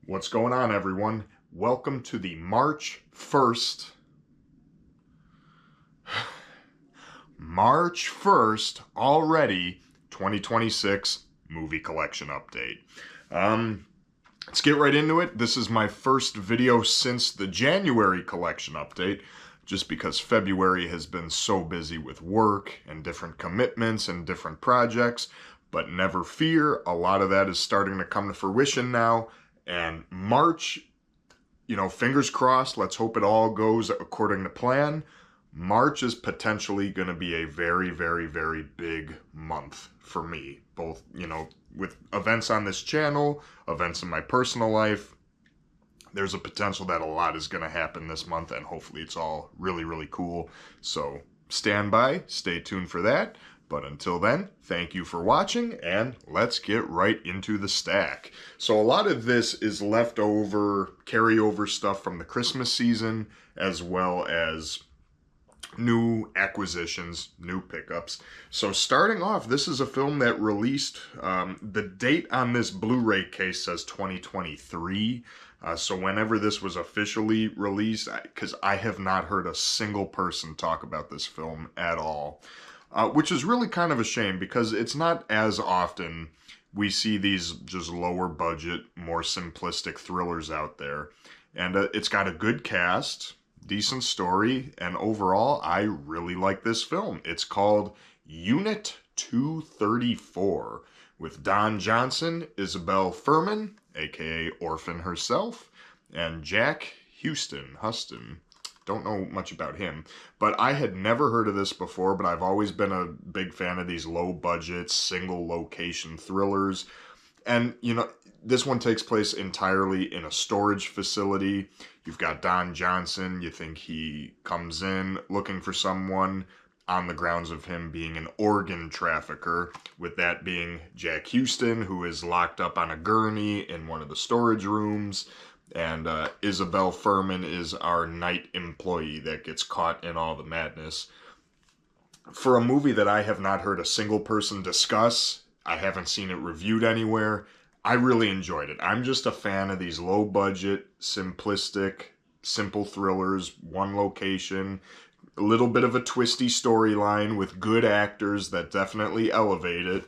What's going on, everyone? Welcome to the March 1st, already 2026 movie collection update. Let's get right into it. This is my first video since the January collection update, just because February has been so busy with work and different commitments and different projects. But never fear, a lot of that is starting to come to fruition now. And March, fingers crossed, let's hope it all goes according to plan. March is potentially going to be a very, very, very big month for me. Both, with events on this channel, events in my personal life. There's a potential that a lot is going to happen this month, and hopefully it's all really, really cool. So stand by, stay tuned for that. But until then, thank you for watching, and let's get right into the stack. So a lot of this is leftover, carryover stuff from the Christmas season, as well as new acquisitions, new pickups. So starting off, this is a film that released, the date on this Blu-ray case says 2023. So whenever this was officially released, because I have not heard a single person talk about this film at all. Which is really kind of a shame, because it's not as often we see these just lower budget, more simplistic thrillers out there. And it's got a good cast, decent story, and overall, I really like this film. It's called Unit 234, with Don Johnson, Isabel Fuhrman, aka Orphan herself, and Jack Huston. Don't know much about him, but I had never heard of this before, but I've always been a big fan of these low-budget, single-location thrillers. And, this one takes place entirely in a storage facility. You've got Don Johnson. You think he comes in looking for someone on the grounds of him being an organ trafficker, with that being Jack Huston, who is locked up on a gurney in one of the storage rooms. And Isabel Fuhrman is our night employee that gets caught in all the madness. For a movie that I have not heard a single person discuss, I haven't seen it reviewed anywhere, I really enjoyed it. I'm just a fan of these low-budget, simplistic, simple thrillers, one location, a little bit of a twisty storyline with good actors that definitely elevate it.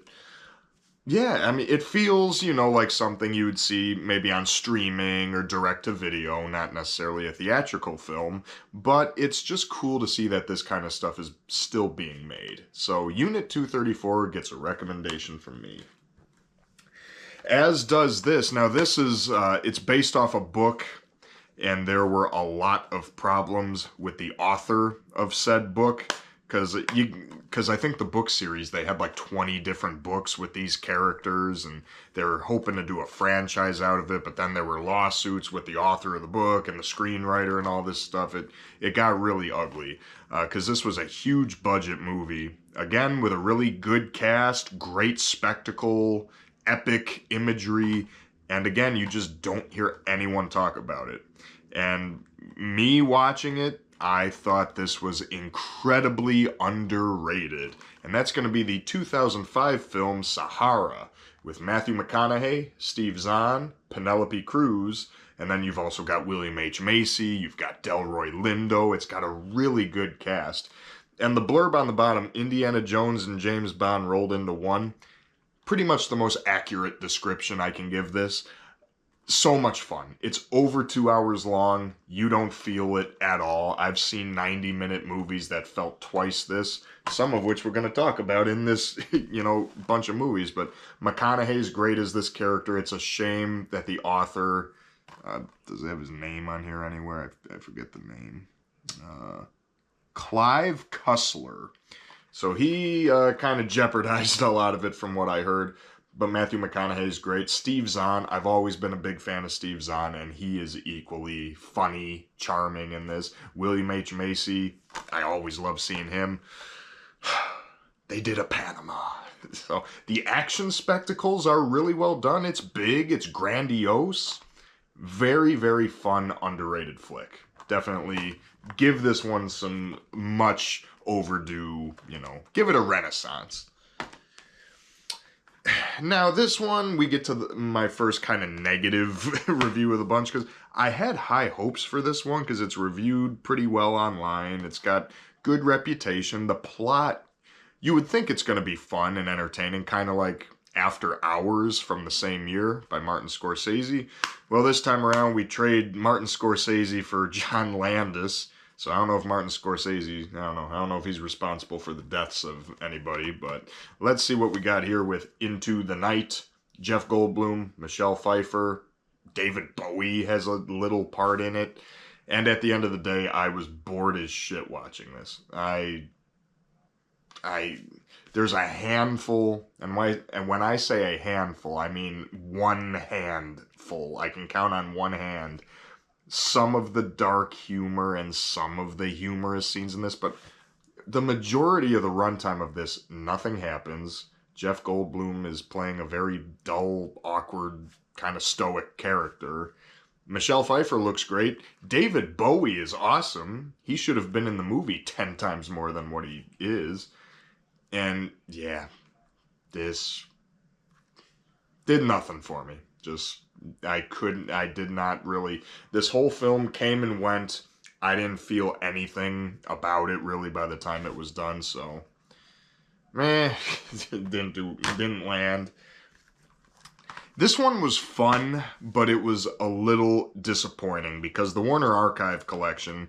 Yeah, I mean, it feels, like something you would see maybe on streaming or direct-to-video, not necessarily a theatrical film, but it's just cool to see that this kind of stuff is still being made. So Unit 234 gets a recommendation from me. As does this. Now this is, it's based off a book, and there were a lot of problems with the author of said book. Because I think the book series, they had like 20 different books with these characters, and they were hoping to do a franchise out of it, but then there were lawsuits with the author of the book and the screenwriter and all this stuff. It got really ugly, because this was a huge budget movie, again, with a really good cast, great spectacle, epic imagery, and again, you just don't hear anyone talk about it. And me watching it, I thought this was incredibly underrated. And that's going to be the 2005 film Sahara, with Matthew McConaughey, Steve Zahn, Penelope Cruz, and then you've also got William H. Macy, you've got Delroy Lindo. It's got a really good cast. And the blurb on the bottom, Indiana Jones and James Bond rolled into one, pretty much the most accurate description I can give this. So much fun. It's over 2 hours long. You don't feel it at all. I've seen 90-minute movies that felt twice this, some of which we're going to talk about in this, bunch of movies. But McConaughey's great as this character. It's a shame that the author, does it have his name on here anywhere? I forget the name. Clive Cussler. So he kind of jeopardized a lot of it from what I heard. But Matthew McConaughey is great. Steve Zahn, I've always been a big fan of Steve Zahn, and he is equally funny, charming in this. William H. Macy, I always love seeing him. They did a Panama. So the action spectacles are really well done. It's big, it's grandiose. Very, very fun, underrated flick. Definitely give this one some much overdue, give it a renaissance. Now this one, we get to my first kind of negative review of the bunch, because I had high hopes for this one because it's reviewed pretty well online. It's got good reputation. The plot, you would think it's going to be fun and entertaining, kind of like After Hours from the same year by Martin Scorsese. Well, this time around, we trade Martin Scorsese for John Landis. So I don't know if Martin Scorsese, I don't know if he's responsible for the deaths of anybody, but let's see what we got here with Into the Night. Jeff Goldblum, Michelle Pfeiffer, David Bowie has a little part in it. And at the end of the day, I was bored as shit watching this. There's a handful, and when I say a handful, I mean one handful. I can count on one hand some of the dark humor and some of the humorous scenes in this, but the majority of the runtime of this, nothing happens. Jeff Goldblum is playing a very dull, awkward, kind of stoic character. Michelle Pfeiffer looks great. David Bowie is awesome. He should have been in the movie 10 times more than what he is. And yeah, this did nothing for me. I did not really, this whole film came and went. I didn't feel anything about it really by the time it was done, so, it didn't land. This one was fun, but it was a little disappointing because the Warner Archive collection,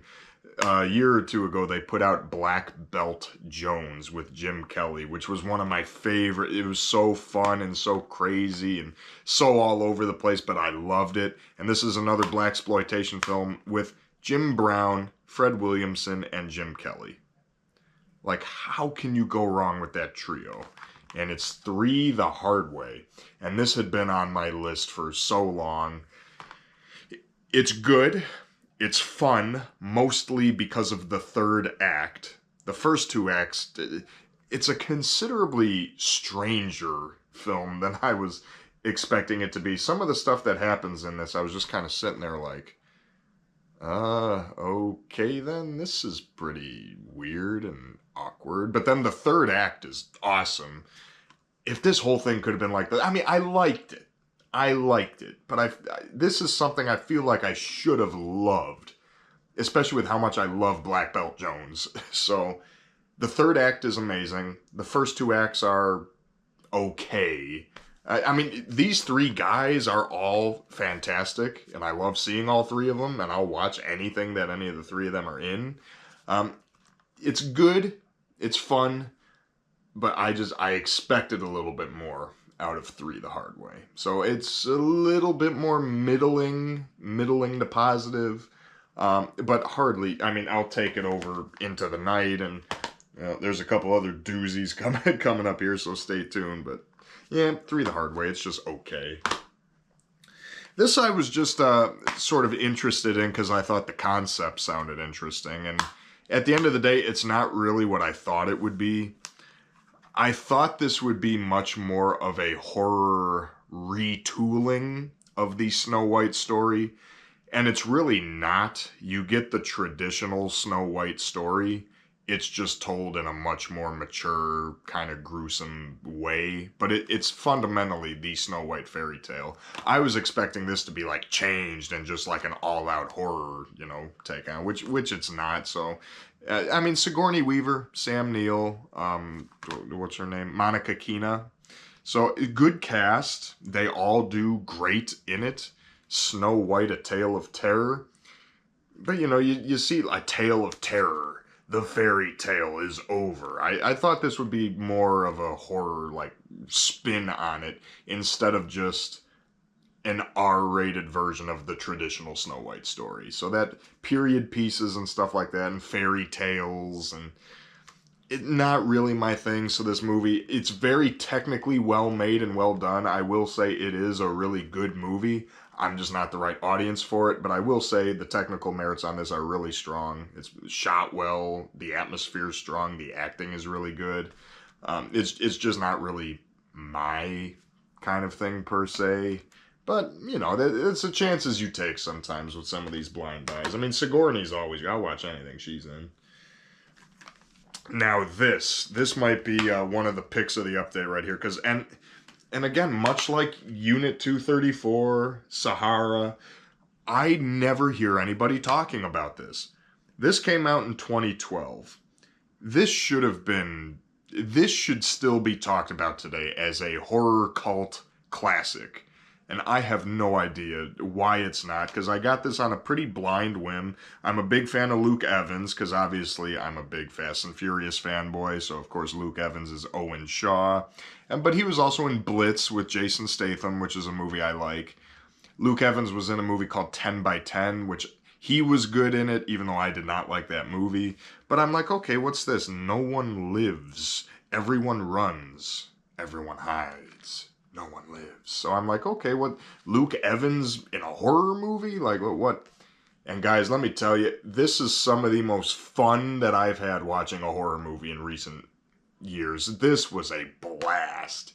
a year or two ago, they put out Black Belt Jones with Jim Kelly, which was one of my favorite. It was so fun and so crazy and so all over the place, but I loved it. And this is another blaxploitation film with Jim Brown, Fred Williamson, and Jim Kelly. Like, how can you go wrong with that trio? And it's 3 the hard way. And this had been on my list for so long. It's good. It's fun, mostly because of the third act. The first 2 acts, it's a considerably stranger film than I was expecting it to be. Some of the stuff that happens in this, I was just kind of sitting there like, okay then, this is pretty weird and awkward. But then the third act is awesome. If this whole thing could have been like that, I mean, I liked it, but this is something I feel like I should have loved, especially with how much I love Black Belt Jones. So the third act is amazing. The first 2 acts are okay. I mean, these 3 guys are all fantastic, and I love seeing all 3 of them, and I'll watch anything that any of the 3 of them are in. It's good, it's fun, but I expected a little bit more out of 3 the hard way. So it's a little bit more middling to positive, but hardly. I mean, I'll take it over Into the Night, and there's a couple other doozies coming up here, so stay tuned. But yeah, 3 the hard way. It's just okay. This I was just sort of interested in because I thought the concept sounded interesting, and at the end of the day, it's not really what I thought it would be. I thought this would be much more of a horror retooling of the Snow White story, and it's really not. You get the traditional Snow White story. It's just told in a much more mature, kind of gruesome way, but it's fundamentally the Snow White fairy tale. I was expecting this to be like changed and just like an all-out horror, take on, which it's not. So, I mean, Sigourney Weaver, Sam Neill, what's her name? Monica Keena. So, good cast. They all do great in it. Snow White, A Tale of Terror. But, you see A Tale of Terror. The fairy tale is over. I thought this would be more of a horror, spin on it, instead of just an R-rated version of the traditional Snow White story. So that period pieces and stuff like that, and fairy tales, and not really my thing. So this movie, it's very technically well made and well done. I will say it is a really good movie. I'm just not the right audience for it, but I will say the technical merits on this are really strong. It's shot well, the atmosphere is strong, the acting is really good. It's just not really my kind of thing per se. But, it's the chances you take sometimes with some of these blind buys. I mean, Sigourney's always, I'll watch anything she's in. Now this might be one of the picks of the update right here, because, and And again, much like Unit 234, Sahara, I never hear anybody talking about this. This came out in 2012. This should still be talked about today as a horror cult classic. And I have no idea why it's not, because I got this on a pretty blind whim. I'm a big fan of Luke Evans, because obviously I'm a big Fast and Furious fanboy, so of course Luke Evans is Owen Shaw. But he was also in Blitz with Jason Statham, which is a movie I like. Luke Evans was in a movie called 10 by 10, which he was good in it, even though I did not like that movie. But I'm like, okay, what's this? No one lives. Everyone runs. Everyone hides. No one lives. So I'm like, okay, what? Luke Evans in a horror movie? Like, what? And guys, let me tell you, this is some of the most fun that I've had watching a horror movie in recent years. This was a blast.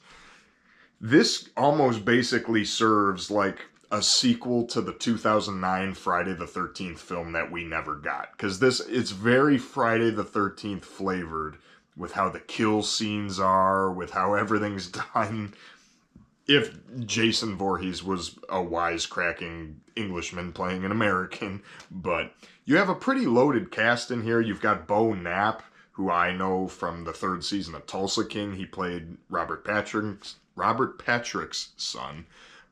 This almost basically serves like a sequel to the 2009 Friday the 13th film that we never got. Because it's very Friday the 13th flavored with how the kill scenes are, with how everything's done. If Jason Voorhees was a wisecracking Englishman playing an American. But you have a pretty loaded cast in here. You've got Bo Knapp, who I know from the 3rd season of Tulsa King. He played Robert Patrick's son.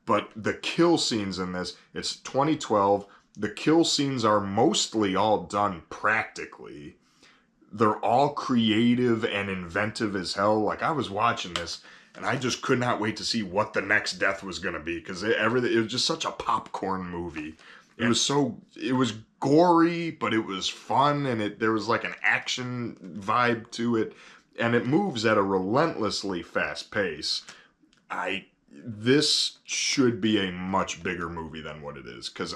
But the kill scenes in this, it's 2012. The kill scenes are mostly all done practically. They're all creative and inventive as hell. Like, I was watching this, and I just could not wait to see what the next death was going to be, because it was just such a popcorn movie. Yeah. It was gory, but it was fun, and there was like an action vibe to it, and it moves at a relentlessly fast pace. This should be a much bigger movie than what it is, because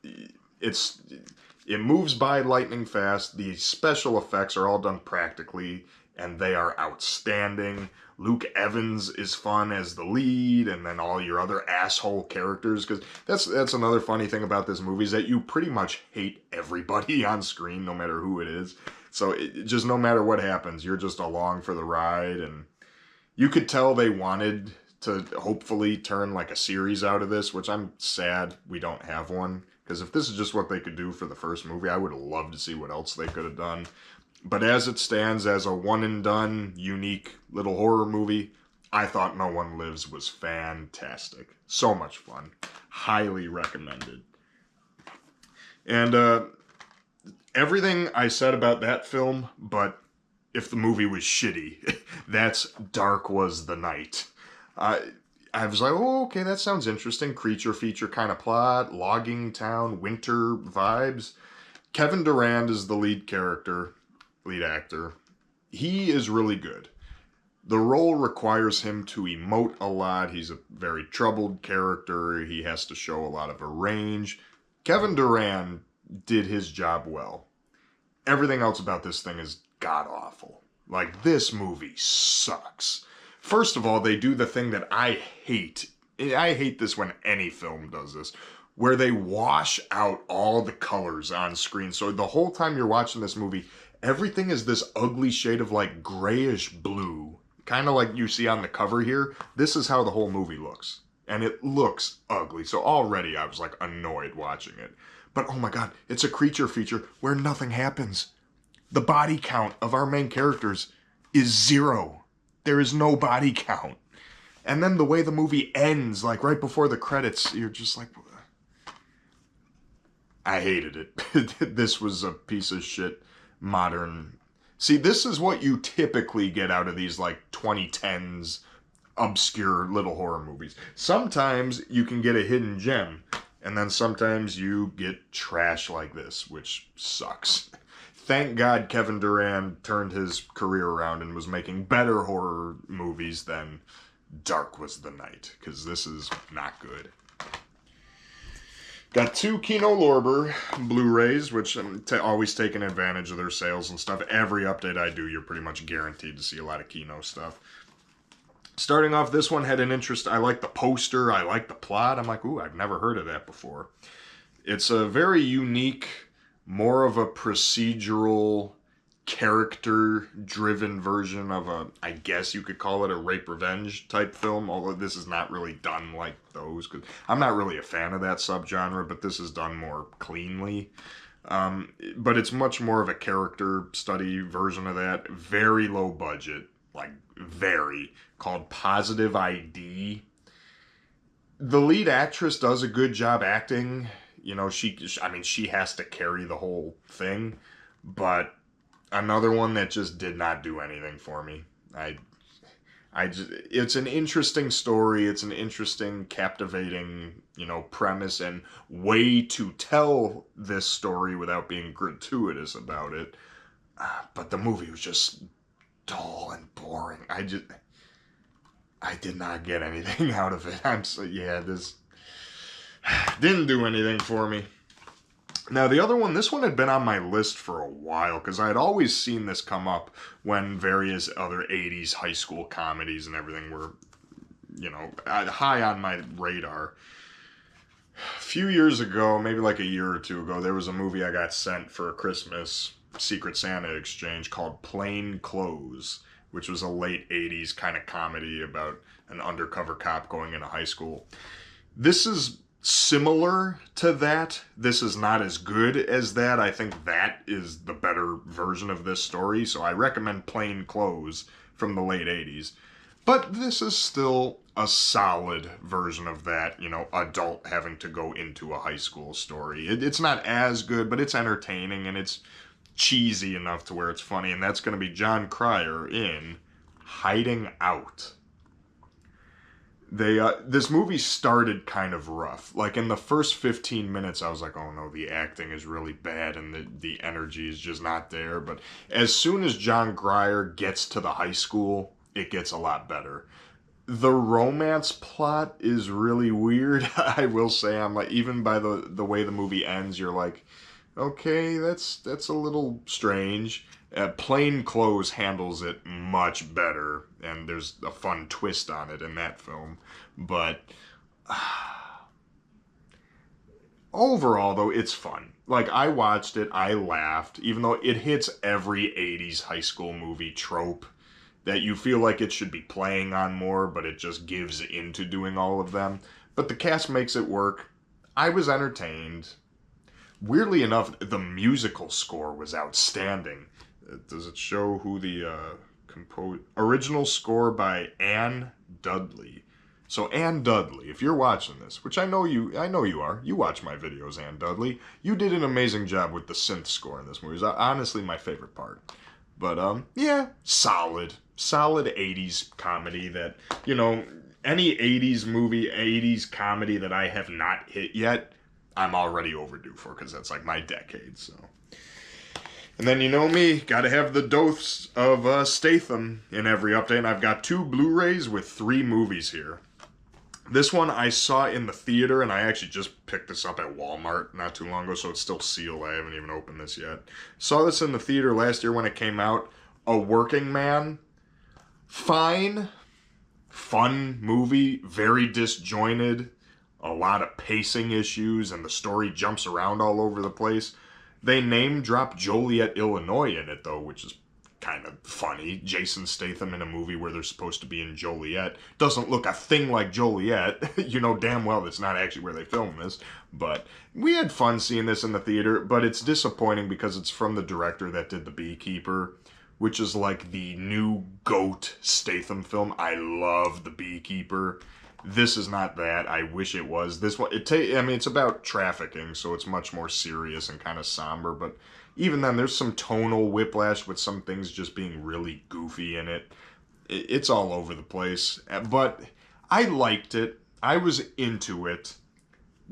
it moves by lightning fast. The special effects are all done practically, and they are outstanding. Luke Evans is fun as the lead, and then all your other asshole characters, because that's another funny thing about this movie, is that you pretty much hate everybody on screen, no matter who it is. So just no matter what happens, you're just along for the ride, and you could tell they wanted to hopefully turn like a series out of this, which I'm sad we don't have one, because if this is just what they could do for the first movie, I would have loved to see what else they could have done. But as it stands, as a one-and-done, unique little horror movie, I thought No One Lives was fantastic. So much fun. Highly recommended. And everything I said about that film, but if the movie was shitty, that's Dark Was the Night. I was like, oh, okay, that sounds interesting. Creature feature kind of plot, logging town, winter vibes. Kevin Durand is the lead actor. He is really good. The role requires him to emote a lot. He's a very troubled character. He has to show a lot of a range. Kevin Durand did his job well. Everything else about this thing is god-awful. Like, this movie sucks. First of all, they do the thing that I hate. I hate this when any film does this, where they wash out all the colors on screen. So the whole time you're watching this movie, everything is this ugly shade of like grayish blue. Kind of like you see on the cover here. This is how the whole movie looks. And it looks ugly. So already I was like annoyed watching it. But oh my god, it's a creature feature where nothing happens. The body count of our main characters is 0. There is no body count. And then the way the movie ends, like right before the credits, you're just like, I hated it. This was a piece of shit modern. See, this is what you typically get out of these like 2010s obscure little horror movies. Sometimes you can get a hidden gem, and then sometimes you get trash like this, which sucks. Thank God Kevin Durand turned his career around and was making better horror movies than Dark Was the Night, because this is not good. Got 2 Kino Lorber Blu-rays, which I'm always taking advantage of their sales and stuff. Every update I do, you're pretty much guaranteed to see a lot of Kino stuff. Starting off, this one had an interest. I like the poster. I like the plot. I'm like, ooh, I've never heard of that before. It's a very unique, more of a procedural character-driven version of a, I guess you could call it a rape revenge type film, although this is not really done like those, because I'm not really a fan of that subgenre, but this is done more cleanly. But it's much more of a character study version of that. Very low budget, like very, called Positive ID. The lead actress does a good job acting. You know, she has to carry the whole thing, but another one that just did not do anything for me. It's an interesting story. It's an interesting, captivating, premise and way to tell this story without being gratuitous about it. But the movie was just dull and boring. I did not get anything out of it. This didn't do anything for me. Now, the other one, this one had been on my list for a while, because I had always seen this come up when various other 80s high school comedies and everything were, high on my radar. A few years ago, maybe like a year or two ago, there was a movie I got sent for a Christmas Secret Santa exchange called Plain Clothes, which was a late 80s kind of comedy about an undercover cop going into high school. This is similar to that. This is not as good as that. I think that is the better version of this story, so I recommend Plain Clothes from the late 80s. But this is still a solid version of that, adult having to go into a high school story. It's not as good, but it's entertaining, and it's cheesy enough to where it's funny, and that's going to be John Cryer in Hiding Out. This movie started kind of rough. Like, in the first 15 minutes, I was like, oh no, the acting is really bad and the energy is just not there. But as soon as John Cryer gets to the high school, it gets a lot better. The romance plot is really weird. I will say, I'm like, even by the way the movie ends, you're like, okay, that's a little strange. Plain Clothes handles it much better, and there's a fun twist on it in that film. But overall, though, it's fun. Like, I watched it, I laughed, even though it hits every 80s high school movie trope that you feel like it should be playing on more, but it just gives into doing all of them. But the cast makes it work. I was entertained. Weirdly enough, the musical score was outstanding. Does it show who the original score by Ann Dudley? So Ann Dudley, if you're watching this, which I know you are. You watch my videos, Ann Dudley. You did an amazing job with the synth score in this movie. It's honestly my favorite part. But solid 80s comedy that, any 80s movie, 80s comedy that I have not hit yet, I'm already overdue for, because that's like my decade, so. And then you know me, gotta have the dose of Statham in every update, and I've got 2 Blu-rays with 3 movies here. This one I saw in the theater, and I actually just picked this up at Walmart not too long ago, so it's still sealed. I haven't even opened this yet. Saw this in the theater last year when it came out. A Working Man. Fine. Fun movie. Very disjointed. A lot of pacing issues, and the story jumps around all over the place. They name drop Joliet, Illinois in it, though, which is kind of funny. Jason Statham in a movie where they're supposed to be in Joliet doesn't look a thing like Joliet. You know damn well that's not actually where they filmed this. But we had fun seeing this in the theater, but it's disappointing because it's from the director that did The Beekeeper, which is like the new GOAT Statham film. I love The Beekeeper. This is not that. I wish it was. This one, it's about trafficking, so it's much more serious and kind of somber, but even then, there's some tonal whiplash with some things just being really goofy in it. It's all over the place, but I liked it. I was into it.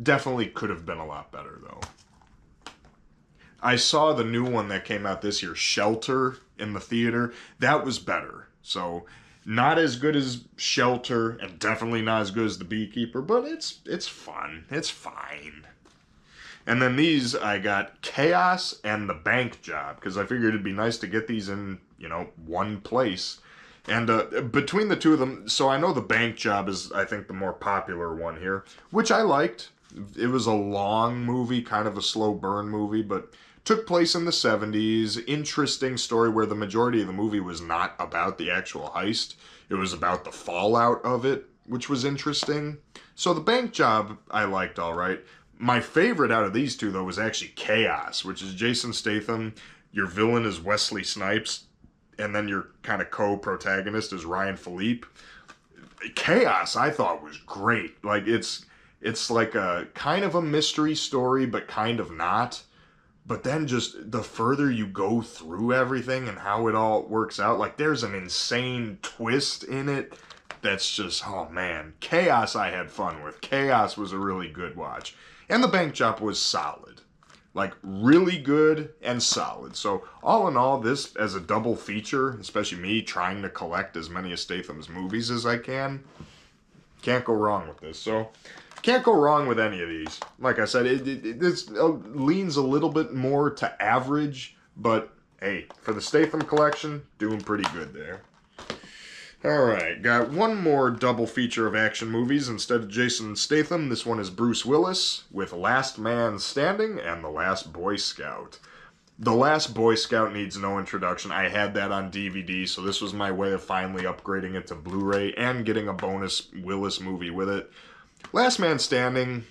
Definitely could have been a lot better, though. I saw the new one that came out this year, Shelter, in the theater. That was better. So, not as good as Shelter, and definitely not as good as The Beekeeper, but it's fun. It's fine. And then these, I got Chaos and The Bank Job, because I figured it'd be nice to get these in, one place. And between the two of them, so I know The Bank Job is, I think, the more popular one here, which I liked. It was a long movie, kind of a slow burn movie, but Took place in the 70s. Interesting story where the majority of the movie was not about the actual heist. It was about the fallout of it, which was interesting. So the bank job I liked all right. My favorite out of these two, though, was actually Chaos, which is Jason Statham. Your villain is Wesley Snipes, and then your kind of co-protagonist is Ryan Philippe. Chaos, I thought, was great. Like, it's like a kind of a mystery story, but kind of not. But then just the further you go through everything and how it all works out, like, there's an insane twist in it that's just, oh man. Chaos I had fun with. Chaos was a really good watch. And the bank job was solid. Like, really good and solid. So, all in all, this, as a double feature, especially me trying to collect as many of Statham's movies as I can, can't go wrong with this. So, can't go wrong with any of these. Like I said, this leans a little bit more to average, but hey, for the Statham collection, doing pretty good there. Alright, got one more double feature of action movies. Instead of Jason Statham, this one is Bruce Willis with Last Man Standing and The Last Boy Scout. The Last Boy Scout needs no introduction. I had that on DVD, so this was my way of finally upgrading it to Blu-ray and getting a bonus Willis movie with it. Last Man Standing,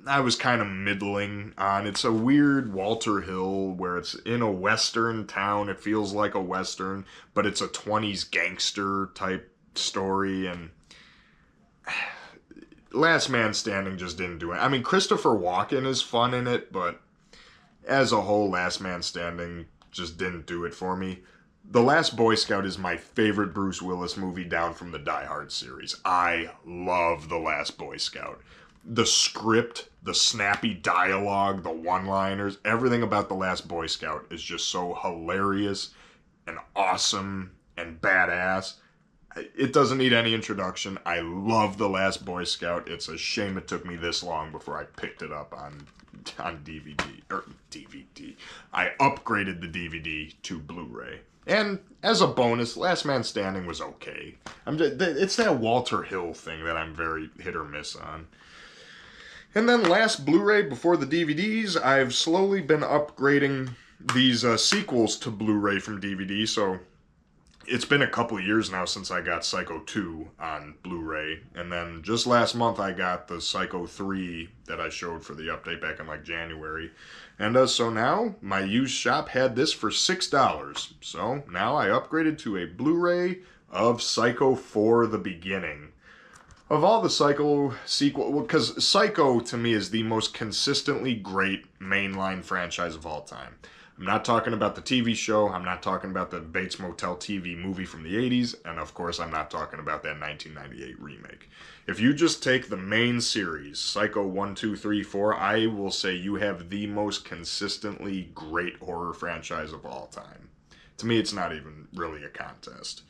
I was kind of middling on. It's a weird Walter Hill where it's in a western town. It feels like a western, but it's a 20s gangster type story, and Last Man Standing just didn't do it. I mean, Christopher Walken is fun in it, but as a whole, Last Man Standing just didn't do it for me. The Last Boy Scout is my favorite Bruce Willis movie down from the Die Hard series. I love The Last Boy Scout. The script, the snappy dialogue, the one-liners, everything about The Last Boy Scout is just so hilarious and awesome and badass. It doesn't need any introduction. I love The Last Boy Scout. It's a shame it took me this long before I picked it up on DVD. I upgraded the DVD to Blu-ray. And as a bonus, Last Man Standing was okay. It's that Walter Hill thing that I'm very hit or miss on. And then last Blu-ray before the DVDs, I've slowly been upgrading these sequels to Blu-ray from DVD, so it's been a couple of years now since I got Psycho 2 on Blu-ray, and then just last month I got the Psycho 3 that I showed for the update back in like January. And so now, my used shop had this for $6, so now I upgraded to a Blu-ray of Psycho 4 The Beginning. Of all the Psycho sequel, because Psycho to me is the most consistently great mainline franchise of all time. I'm not talking about the TV show, I'm not talking about the Bates Motel TV movie from the 80s, and of course I'm not talking about that 1998 remake. If you just take the main series, Psycho 1, 2, 3, 4, I will say you have the most consistently great horror franchise of all time. To me, it's not even really a contest.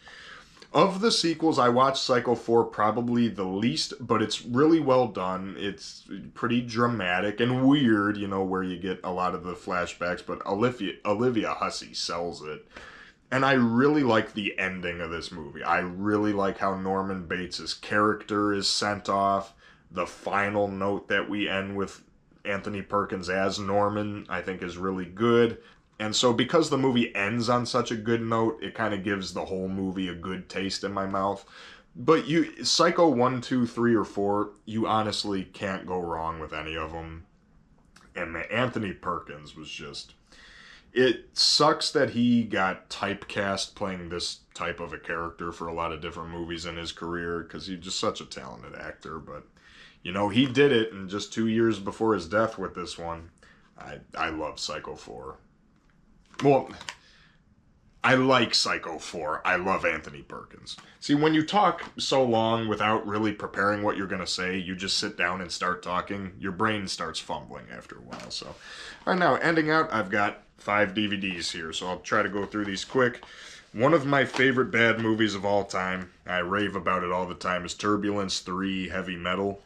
Of the sequels, I watched Psycho 4 probably the least, but it's really well done. It's pretty dramatic and weird, you know, where you get a lot of the flashbacks, but Olivia Hussey sells it. And I really like the ending of this movie. I really like how Norman Bates' character is sent off. The final note that we end with Anthony Perkins as Norman, I think is really good. And so because the movie ends on such a good note, it kind of gives the whole movie a good taste in my mouth. But Psycho 1, 2, 3, or 4, you honestly can't go wrong with any of them. And Anthony Perkins was just... It sucks that he got typecast playing this type of a character for a lot of different movies in his career, because he's just such a talented actor. But, you know, he did it, and just 2 years before his death with this one. I love Psycho 4. Well, I like Psycho 4. I love Anthony Perkins. See, when you talk so long without really preparing what you're going to say, you just sit down and start talking, your brain starts fumbling after a while. So, right now, ending out, I've got 5 DVDs here, so I'll try to go through these quick. One of my favorite bad movies of all time, I rave about it all the time, is Turbulence 3 Heavy Metal,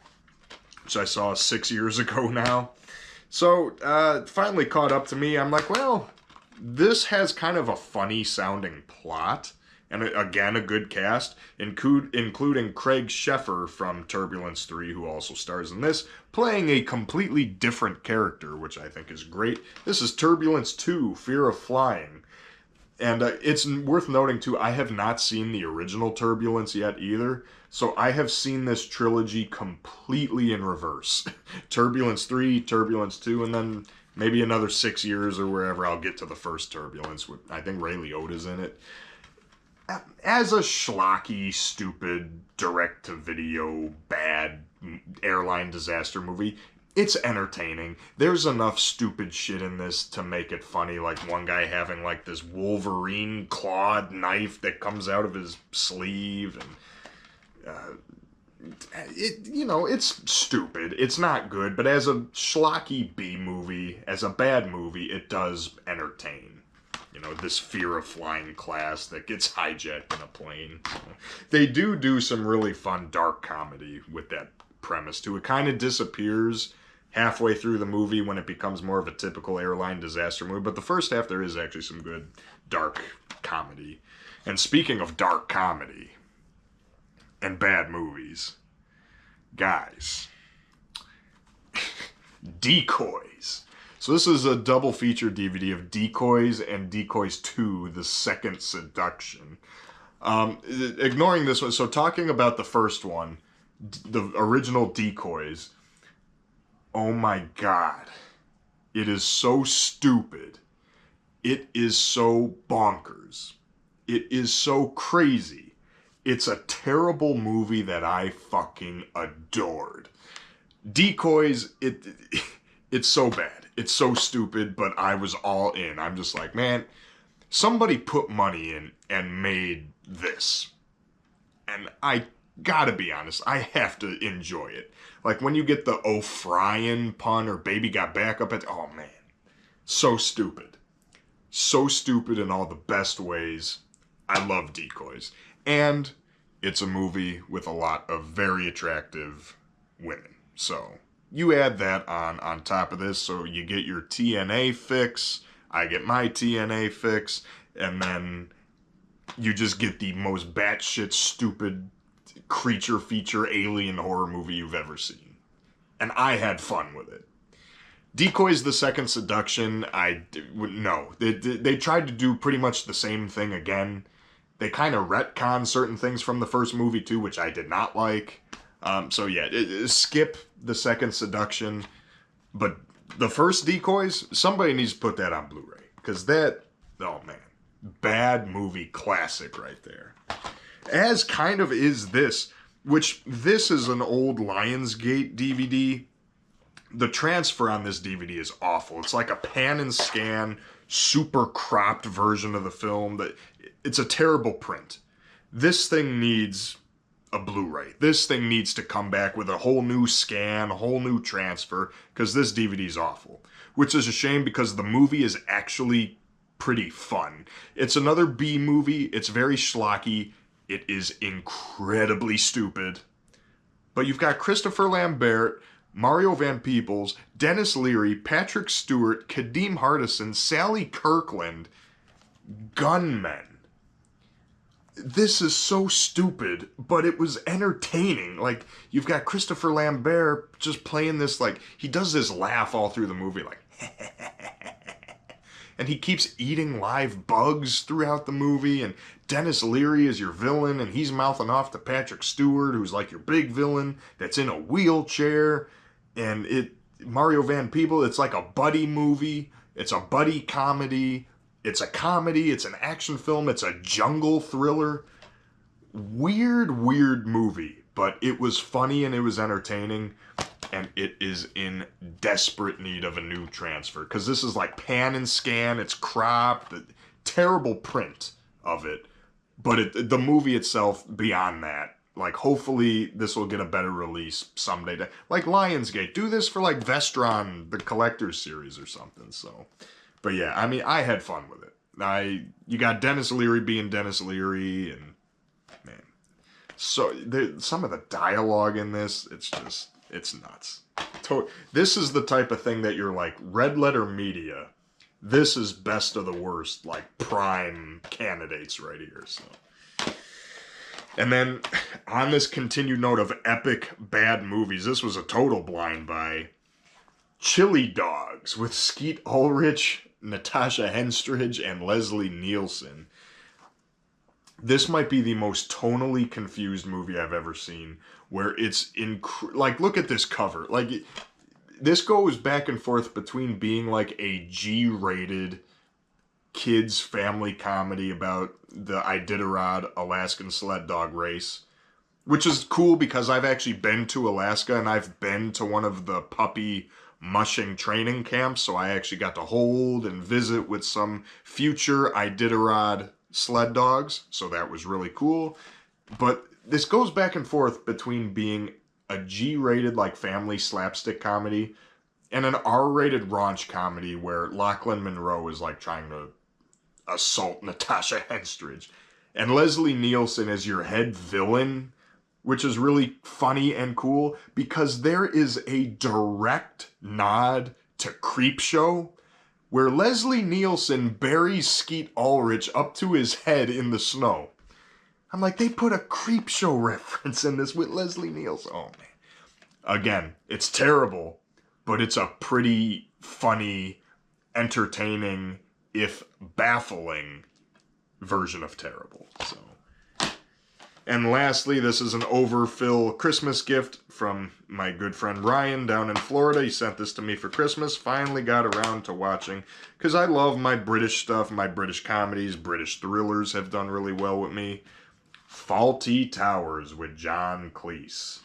which I saw 6 years ago now. So, finally caught up to me. I'm like, well... This has kind of a funny sounding plot, And again, a good cast, including Craig Sheffer from Turbulence 3, who also stars in this, playing a completely different character, which I think is great. This is Turbulence 2, Fear of Flying. And it's worth noting, too, I have not seen the original Turbulence yet either. So I have seen this trilogy completely in reverse. Turbulence 3, Turbulence 2, and then maybe another 6 years or wherever I'll get to the first Turbulence. I think Ray Liotta's in it. As a schlocky, stupid, direct-to-video, bad airline disaster movie, it's entertaining. There's enough stupid shit in this to make it funny, like one guy having like this Wolverine clawed knife that comes out of his sleeve, and it's stupid. It's not good, but as a schlocky B movie, as a bad movie, it does entertain. This Fear of Flying class that gets hijacked in a plane. They do some really fun dark comedy with that premise, too. It kind of disappears halfway through the movie when it becomes more of a typical airline disaster movie, but the first half there is actually some good dark comedy. And speaking of dark comedy and bad movies, guys, Decoys. So this is a double feature DVD of Decoys and Decoys 2, The Second Seduction. Ignoring this one, so talking about the first one, the original Decoys, oh my god, it is so stupid. It is so bonkers. It is so crazy. It's a terrible movie that I fucking adored. Decoys, it's so bad. It's so stupid, but I was all in. I'm just like, man, somebody put money in and made this. And I gotta be honest, I have to enjoy it. Like when you get the O'Frien pun or baby got back up at, oh man, so stupid. So stupid in all the best ways. I love Decoys. And it's a movie with a lot of very attractive women. So you add that on top of this, so you get your TNA fix, I get my TNA fix, and then you just get the most batshit stupid creature feature alien horror movie you've ever seen. And I had fun with it. Decoys The Second Seduction, no. They tried to do pretty much the same thing again. They kind of retconned certain things from the first movie too, which I did not like. So yeah, skip The Second Seduction, but the first Decoys, somebody needs to put that on Blu-ray, because that, oh man, bad movie classic right there. As kind of is this, which this is an old Lionsgate DVD. The transfer on this DVD is awful. It's like a pan and scan, super cropped version of the film. It's a terrible print. This thing needs a Blu-ray. This thing needs to come back with a whole new scan, a whole new transfer, because this DVD is awful. Which is a shame, because the movie is actually pretty fun. It's another B movie. It's very schlocky. It is incredibly stupid. But you've got Christopher Lambert, Mario Van Peebles, Dennis Leary, Patrick Stewart, Kadeem Hardison, Sally Kirkland, Gunmen. This is so stupid, but it was entertaining. Like, you've got Christopher Lambert just playing this, like, he does this laugh all through the movie, like, and he keeps eating live bugs throughout the movie, and Dennis Leary is your villain, and he's mouthing off to Patrick Stewart, who's like your big villain that's in a wheelchair, and Mario Van Peebles, it's like a buddy movie, it's a buddy comedy, it's a comedy, it's an action film, it's a jungle thriller. Weird movie, but it was funny and it was entertaining, and it is in desperate need of a new transfer, because this is like pan and scan, it's cropped, terrible print of it, but the movie itself, beyond that, like, hopefully this will get a better release someday. Like Lionsgate, do this for like Vestron, the Collector's Series or something, so. But yeah, I mean, I had fun with it. You got Dennis Leary being Dennis Leary, and man, so some of the dialogue in this, it's nuts. This is the type of thing that you're like, Red Letter Media, this is best of the worst, like prime candidates right here. So And then, on this continued note of epic bad movies, this was a total blind buy. Chili Dogs with Skeet Ulrich, Natasha Henstridge, and Leslie Nielsen. This might be the most tonally confused movie I've ever seen, where it's like, look at this cover. Like, this goes back and forth between being like a G-rated kids family comedy about the Iditarod Alaskan sled dog race, which is cool because I've actually been to Alaska and I've been to one of the puppy mushing training camps, so I actually got to hold and visit with some future Iditarod sled dogs, so that was really cool. But this goes back and forth between being a G-rated like family slapstick comedy and an R-rated raunch comedy where Lachlan Monroe is like trying to assault Natasha Henstridge. And Leslie Nielsen is your head villain, which is really funny and cool because there is a direct nod to Creepshow where Leslie Nielsen buries Skeet Ulrich up to his head in the snow. I'm like, they put a Creepshow reference in this with Leslie Nielsen. Oh, man. Again, it's terrible, but it's a pretty funny, entertaining, if baffling version of terrible. So, and lastly, this is an overfill Christmas gift from my good friend Ryan down in Florida. He sent this to me for Christmas. Finally got around to watching, because I love my British stuff, my British comedies. British thrillers have done really well with me. Fawlty Towers with John Cleese.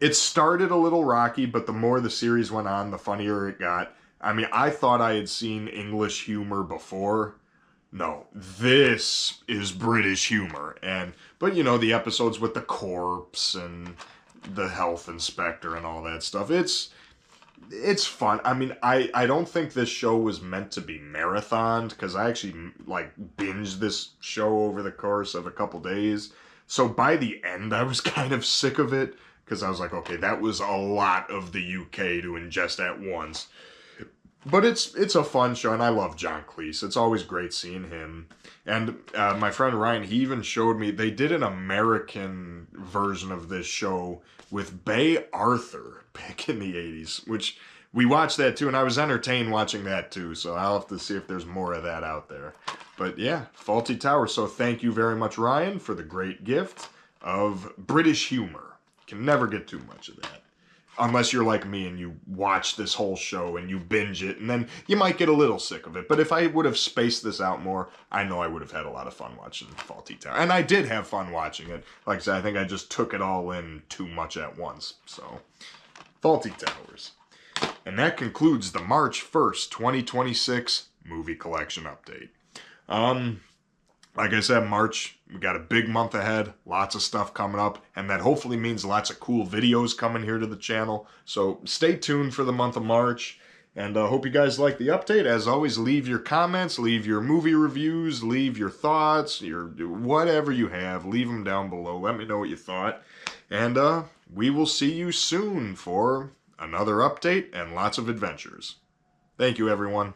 It started a little rocky, but the more the series went on, the funnier it got. I mean, I thought I had seen English humor before. No, this is British humor. But you know, the episodes with the corpse and the health inspector and all that stuff, it's fun. I mean, I don't think this show was meant to be marathoned, because I actually like binged this show over the course of a couple days. So by the end, I was kind of sick of it, because I was like, okay, that was a lot of the UK to ingest at once. But it's a fun show, and I love John Cleese. It's always great seeing him. And my friend Ryan, he even showed me, they did an American version of this show with Bay Arthur back in the 80s, which we watched that too, and I was entertained watching that too, so I'll have to see if there's more of that out there. But yeah, Fawlty Towers. So thank you very much, Ryan, for the great gift of British humor. Can never get too much of that. Unless you're like me and you watch this whole show and you binge it, and then you might get a little sick of it. But if I would have spaced this out more, I know I would have had a lot of fun watching Fawlty Towers. And I did have fun watching it. Like I said, I think I just took it all in too much at once. So, Fawlty Towers. And that concludes the March 1st, 2026 movie collection update. Like I said, March, we got a big month ahead, lots of stuff coming up, and that hopefully means lots of cool videos coming here to the channel. So stay tuned for the month of March, and hope you guys like the update. As always, leave your comments, leave your movie reviews, leave your thoughts, your whatever you have, leave them down below. Let me know what you thought, and we will see you soon for another update and lots of adventures. Thank you, everyone.